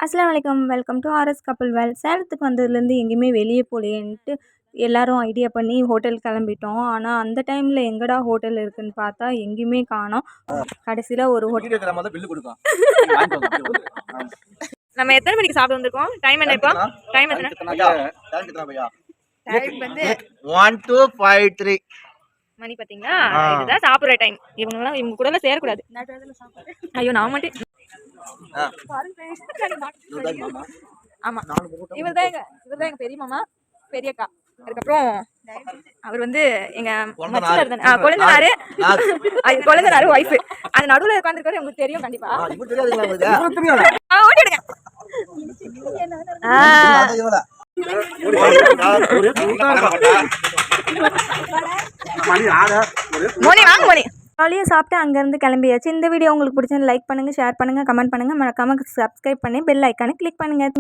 அஸ்ஸலாமு அலைக்கும். Welcome to RS couple வேல். சேலத்துக்கு வந்ததுலேருந்து எங்கேயுமே வெளியே போகலையேன்ட்டு எல்லாரும் ஐடியா பண்ணி ஹோட்டல் கிளம்பிட்டோம். ஆனால் அந்த டைமில் எங்கடா ஹோட்டல் இருக்குன்னு பார்த்தா எங்கேயுமே காணோம். கடைசியில் ஒரு ஹோட்டல். நம்ம எத்தனை மணிக்கு சாப்பிட வந்திருக்கோம்? டைம் என்ன இப்போ? டைம் எத்தனை? டைம் வந்து 1253 மணி. பார்த்தீங்களா, இதுதான் சாப்பிட்ற டைம். இவங்க கூட சேரக்கூடாது. ஐயோ நான் மட்டும். ஆமா, இவர்தான் எங்க பெரிய மாமா, பெரியக்கா. அதுக்கப்புறம் அவர் வந்து எங்க கொழுந்தனாரு ஒய்ஃப். அந்த நடுவுல உட்காந்துருக்காரு. உங்களுக்கு தெரியும் கண்டிப்பா. ஓட்டிடுங்க. மோனி வாங்க மோனி. ஜாலியாக சாப்பிட்டு அங்கேருந்து கிளம்பியாச்சு. இந்த வீடியோ உங்களுக்கு பிடிச்சது லைக் பண்ணுங்கள், ஷேர் பண்ணுங்கள், கமெண்ட் பண்ணுங்கள். மறக்காம சப்ஸ்கிரைப் பண்ணி பெல் ஐக்கானை கிளிக் பண்ணுங்கள்.